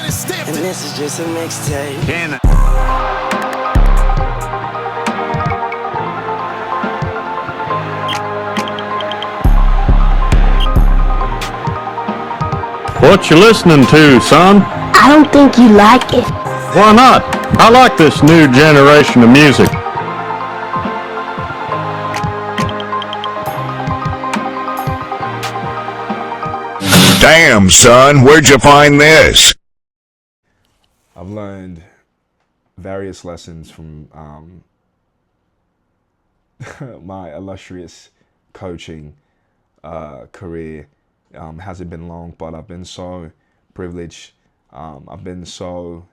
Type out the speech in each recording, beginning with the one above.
And this is just a mixtape. What you listening to, son? I don't think you like it. Why not? I like this new generation of music. Damn, son, where'd you find this? I've learned various lessons from my illustrious coaching career. Hasn't been long, but I've been so privileged. I've been so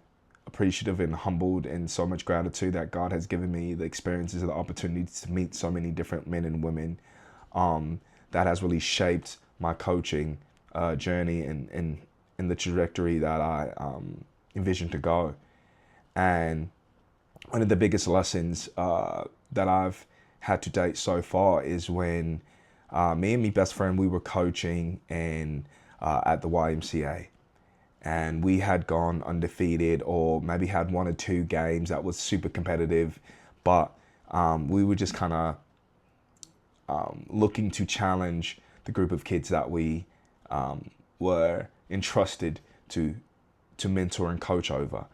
appreciative and humbled, and so much gratitude that God has given me the experiences and the opportunities to meet so many different men and women. That has really shaped my coaching journey and the trajectory that I envision to go. And one of the biggest lessons that I've had to date so far is when me and my best friend, we were coaching and at the YMCA, and we had gone undefeated, or maybe had one or two games that was super competitive, but we were just kind of looking to challenge the group of kids that we were entrusted to mentor and coach over.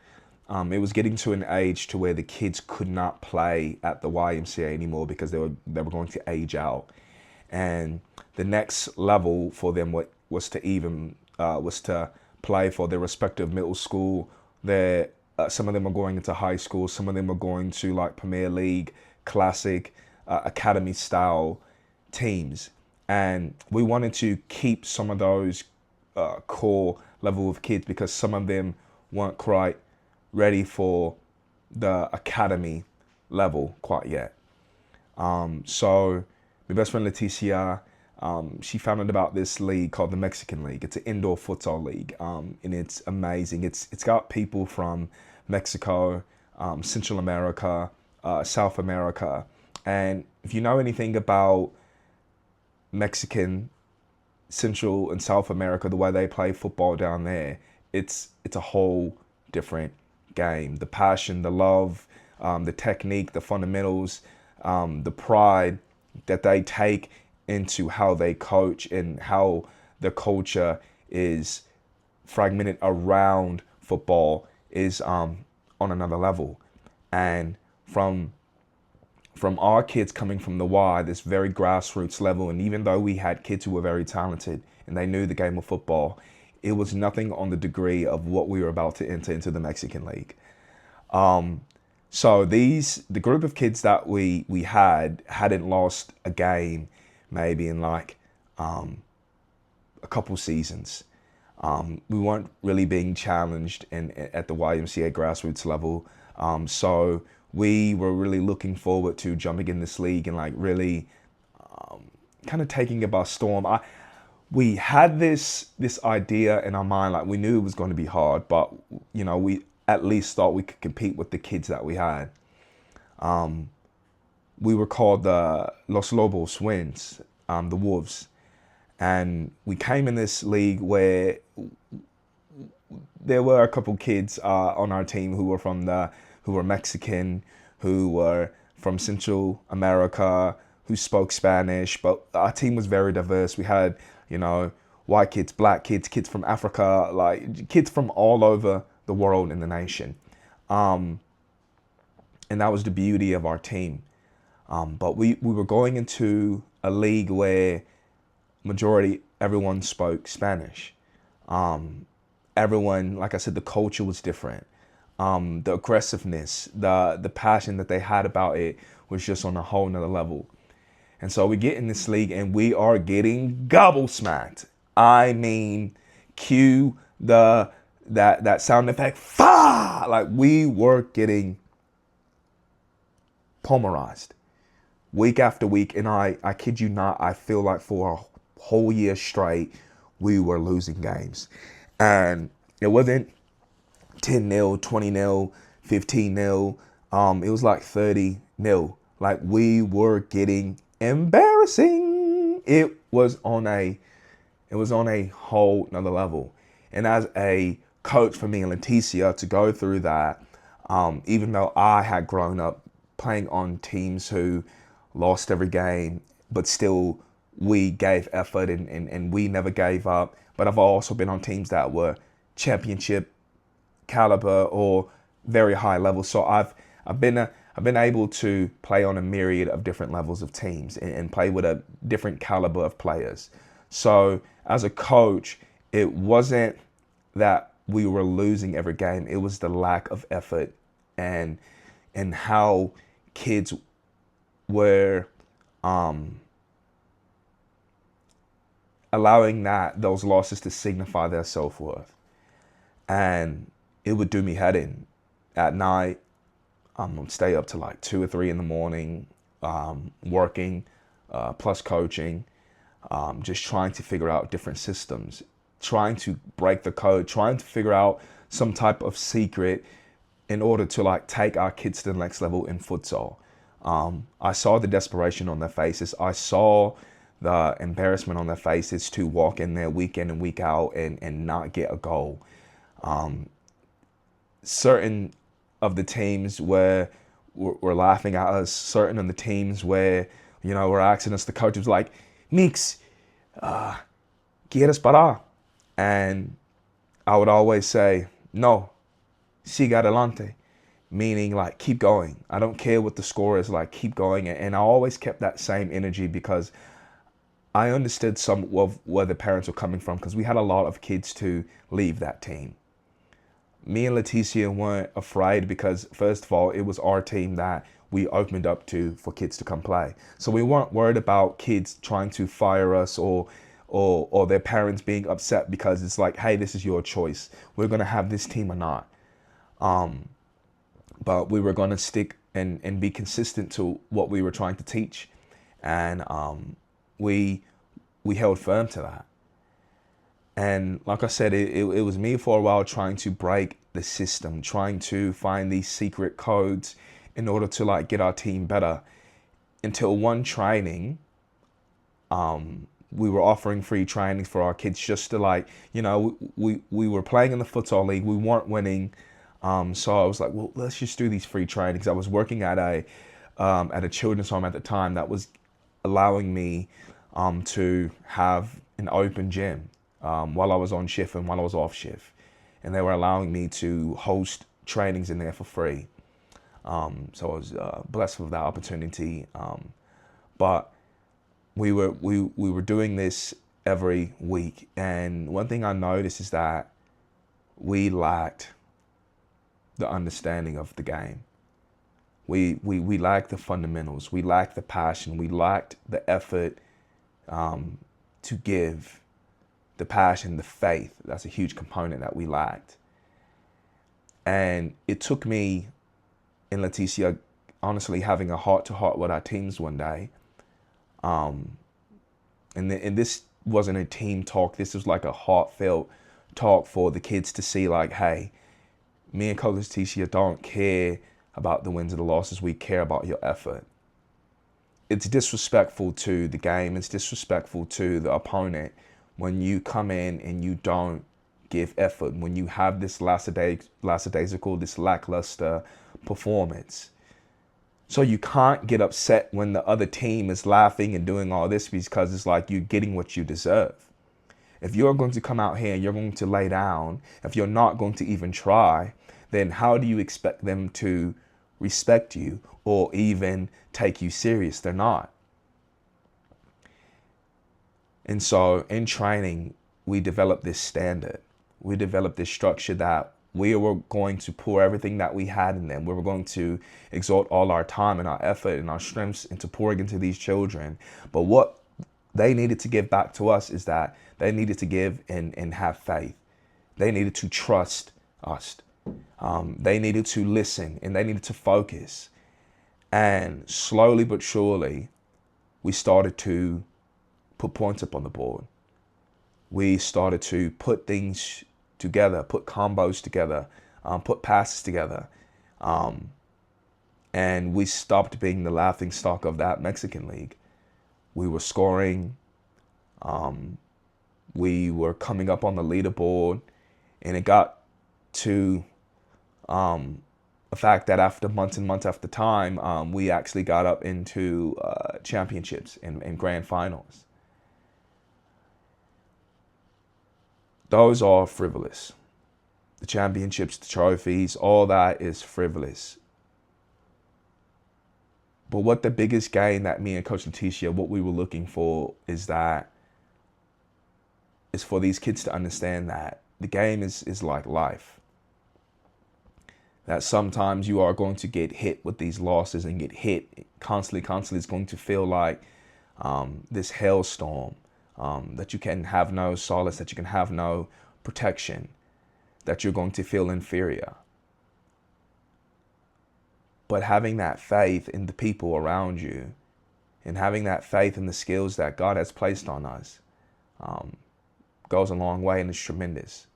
It was getting to an age to where the kids could not play at the YMCA anymore because they were going to age out, and the next level for them was to play for their respective middle school. Some of them are going into high school, some of them are going to like Premier League, Classic, Academy style teams. And we wanted to keep some of those core level of kids because some of them weren't quite ready for the academy level quite yet. So my best friend Leticia, she founded about this league called the Myckx'n League. It's an indoor futsal league, and it's amazing. It's got people from Mexico, Central America, South America, and if you know anything about Mexican, Central and South America, the way they play football down there, it's a whole different game. The passion, the love, the technique, the fundamentals, the pride that they take into how they coach and how the culture is fragmented around football is on another level. And from our kids coming from the Y, this very grassroots level, and even though we had kids who were very talented and they knew the game of football, it was nothing on the degree of what we were about to enter into the Myckx'n League. So the group of kids that we hadn't lost a game maybe in like a couple seasons. We weren't really being challenged at the YMCA grassroots level. So we were really looking forward to jumping in this league and like really kind of taking it by storm. We had this idea in our mind, like we knew it was going to be hard, but you know, we at least thought we could compete with the kids that we had. We were called the Los Lobos Winds, the Wolves. And we came in this league where there were a couple kids on our team who were Mexican, who were from Central America, who spoke Spanish, but our team was very diverse. We had, you know, white kids, black kids, kids from Africa, like kids from all over the world and the nation. And that was the beauty of our team. But we were going into a league where majority everyone spoke Spanish. Everyone, like I said, the culture was different. The aggressiveness, the passion that they had about it was just on a whole nother level. And so we get in this league and we are getting gobblesmacked. I mean, cue that sound effect, fa! Like we were getting pulverized week after week. And I kid you not, I feel like for a whole year straight, we were losing games. And it wasn't 10-0, 20-0, 15-0. It was like 30-0. Like we were getting embarrassing. It was on a whole nother level. And as a coach for me and Leticia to go through that, even though I had grown up playing on teams who lost every game, but still we gave effort and we never gave up. But I've also been on teams that were championship caliber or very high level. So I've been able to play on a myriad of different levels of teams and play with a different caliber of players. So as a coach, it wasn't that we were losing every game. It was the lack of effort and how kids were allowing those losses to signify their self-worth. And it would do me head in. At night, I'd stay up to like 2 or 3 in the morning, working, plus coaching, just trying to figure out different systems, trying to break the code, trying to figure out some type of secret in order to like take our kids to the next level in futsal. I saw the desperation on their faces. I saw the embarrassment on their faces to walk in there week in and week out and not get a goal. Certain of the teams where were laughing at us, certain of the teams where, were asking us, the coach was like, Myckx, ¿quieres parar? And I would always say, no, siga adelante, meaning like, keep going. I don't care what the score is, like, keep going. And I always kept that same energy because I understood some of where the parents were coming from, because we had a lot of kids to leave that team. Me and Leticia weren't afraid because, first of all, it was our team that we opened up to for kids to come play. So we weren't worried about kids trying to fire us or their parents being upset because it's like, hey, this is your choice. We're going to have this team or not. But we were going to stick and be consistent to what we were trying to teach. And we held firm to that. And like I said, it was me for a while trying to break the system, trying to find these secret codes in order to like get our team better. Until one training, we were offering free trainings for our kids just to like, we were playing in the futsal league. We weren't winning. So I was like, well, let's just do these free trainings. I was working at a children's home at the time that was allowing me to have an open gym while I was on shift and while I was off shift. And they were allowing me to host trainings in there for free. So I was blessed with that opportunity. But we were doing this every week. And one thing I noticed is that we lacked the understanding of the game. We lacked the fundamentals. We lacked the passion. We lacked the effort to give, the passion, the faith. That's a huge component that we lacked. And it took me and Leticia honestly having a heart-to-heart with our teams one day. And this wasn't a team talk. This was like a heartfelt talk for the kids to see like, hey, me and Coach Leticia don't care about the wins and the losses. We care about your effort. It's disrespectful to the game. It's disrespectful to the opponent when you come in and you don't give effort, when you have this lackadaisical, this lackluster performance. So you can't get upset when the other team is laughing and doing all this because it's like you're getting what you deserve. If you're going to come out here and you're going to lay down, if you're not going to even try, then how do you expect them to respect you or even take you serious? They're not. And so in training, we developed this standard. We developed this structure that we were going to pour everything that we had in them. We were going to exalt all our time and our effort and our strengths into pouring into these children. But what they needed to give back to us is that they needed to give and have faith. They needed to trust us. They needed to listen and they needed to focus. And slowly but surely, we started to put points up on the board. We started to put things together, put combos together, put passes together. And we stopped being the laughing stock of that Mexican league. We were scoring. We were coming up on the leaderboard. And it got to the fact that after months and months after time, we actually got up into championships and grand finals. Those are frivolous. The championships, the trophies, all that is frivolous. But what the biggest gain that me and Coach Leticia, what we were looking for is for these kids to understand that the game is like life. That sometimes you are going to get hit with these losses and get hit constantly. It's going to feel like this hailstorm, that you can have no solace, that you can have no protection, that you're going to feel inferior. But having that faith in the people around you and having that faith in the skills that God has placed on us goes a long way and is tremendous.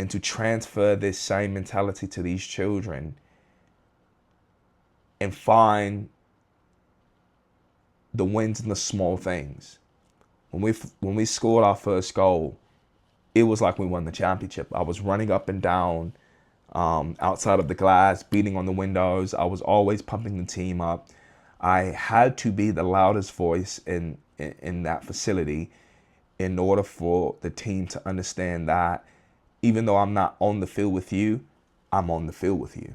And to transfer this same mentality to these children and find the wins in the small things. When we scored our first goal, it was like we won the championship. I was running up and down outside of the glass, beating on the windows. I was always pumping the team up. I had to be the loudest voice in that facility in order for the team to understand that even though I'm not on the field with you, I'm on the field with you,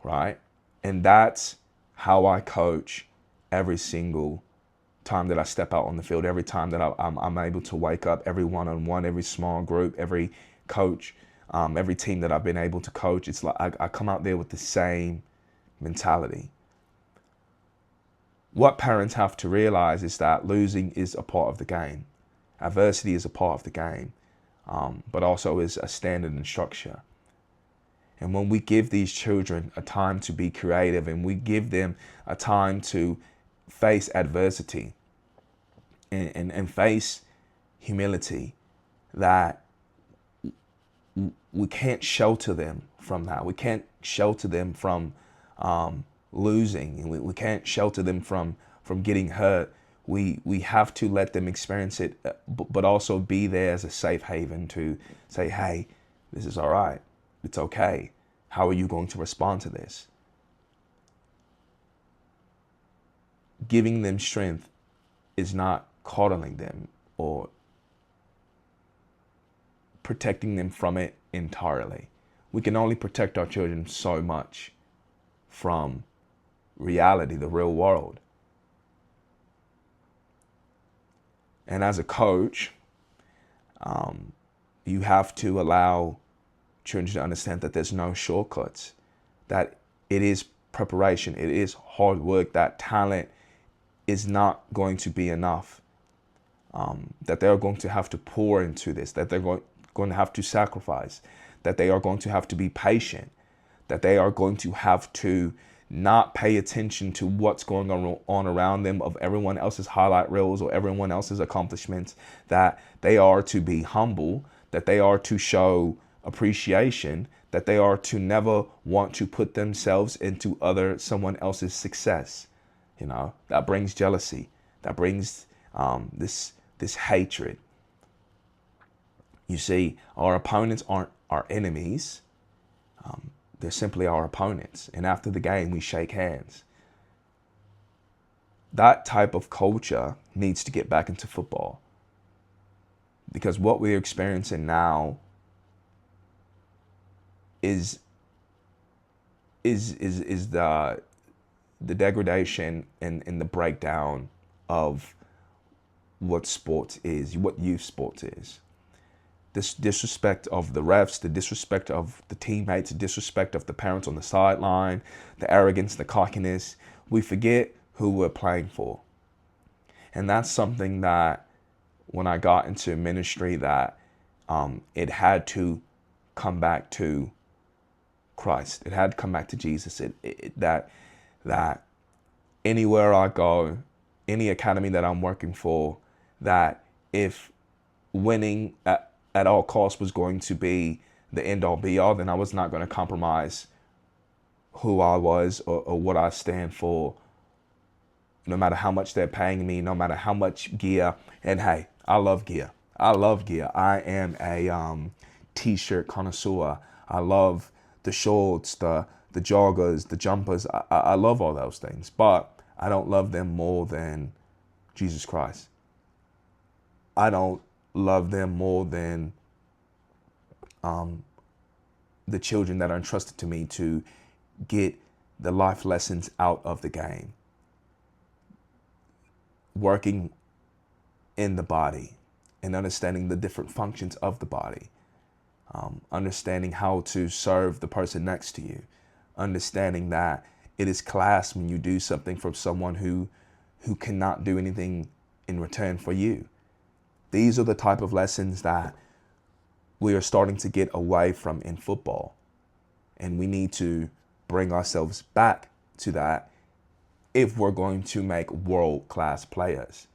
right? And that's how I coach every single time that I step out on the field, every time that I'm able to wake up, every one-on-one, every small group, every coach, every team that I've been able to coach. It's like I come out there with the same mentality. What parents have to realize is that losing is a part of the game. Adversity is a part of the game, but also is a standard and structure. And when we give these children a time to be creative and we give them a time to face adversity and face humility, that we can't shelter them from that. We can't shelter them from losing, and we can't shelter them from getting hurt. We have to let them experience it, but also be there as a safe haven to say, hey, this is all right. It's okay. How are you going to respond to this? Giving them strength is not coddling them or protecting them from it entirely. We can only protect our children so much from reality, the real world. And as a coach, you have to allow children to understand that there's no shortcuts, that it is preparation, it is hard work, that talent is not going to be enough, that they're going to have to pour into this, that they're going to have to sacrifice, that they are going to have to be patient, that they are going to have to not pay attention to what's going on around them, of everyone else's highlight reels or everyone else's accomplishments, that they are to be humble, that they are to show appreciation, that they are to never want to put themselves into someone else's success. You know, that brings jealousy, that brings this hatred. You see, our opponents aren't our enemies. They're simply our opponents. And after the game, we shake hands. That type of culture needs to get back into football. Because what we're experiencing now is the degradation and the breakdown of what sports is, what youth sports is. This disrespect of the refs, the disrespect of the teammates, the disrespect of the parents on the sideline, the arrogance, the cockiness. We forget who we're playing for. And that's something that when I got into ministry, that it had to come back to Christ. It had to come back to Jesus. That anywhere I go, any academy that I'm working for, that if winning at all costs was going to be the end all be all, then I was not going to compromise who I was or what I stand for, no matter how much they're paying me, no matter how much gear. And hey, I love gear. I love gear. I am t-shirt connoisseur. I love the shorts, the joggers, the jumpers. I love all those things, but I don't love them more than Jesus Christ. I don't love them more than the children that are entrusted to me to get the life lessons out of the game. Working in the body and understanding the different functions of the body. Understanding how to serve the person next to you. Understanding that it is class when you do something for someone who cannot do anything in return for you. These are the type of lessons that we are starting to get away from in football. And we need to bring ourselves back to that if we're going to make world-class players.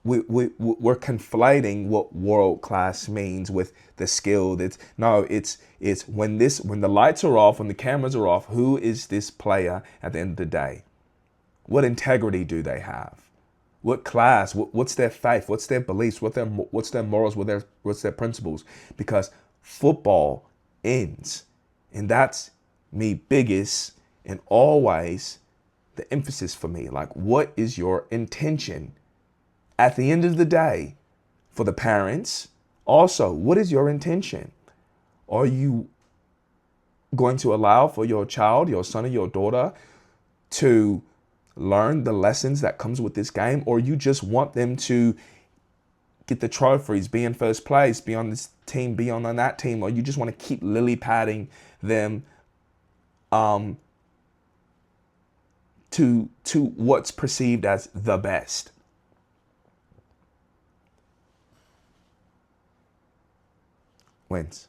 We're conflating what world-class means with the skill. It's when the lights are off, when the cameras are off, who is this player at the end of the day? What integrity do they have? What class? What's their faith? What's their beliefs? What's their morals? What's their principles? Because football ends, and that's me biggest and always the emphasis for me. Like, what is your intention? At the end of the day, for the parents, also, what is your intention? Are you going to allow for your child, your son or your daughter to learn the lessons that comes with this game, or you just want them to get the trophies, be in first place, be on this team, be on that team, or you just want to keep lily padding them to what's perceived as the best? Wins.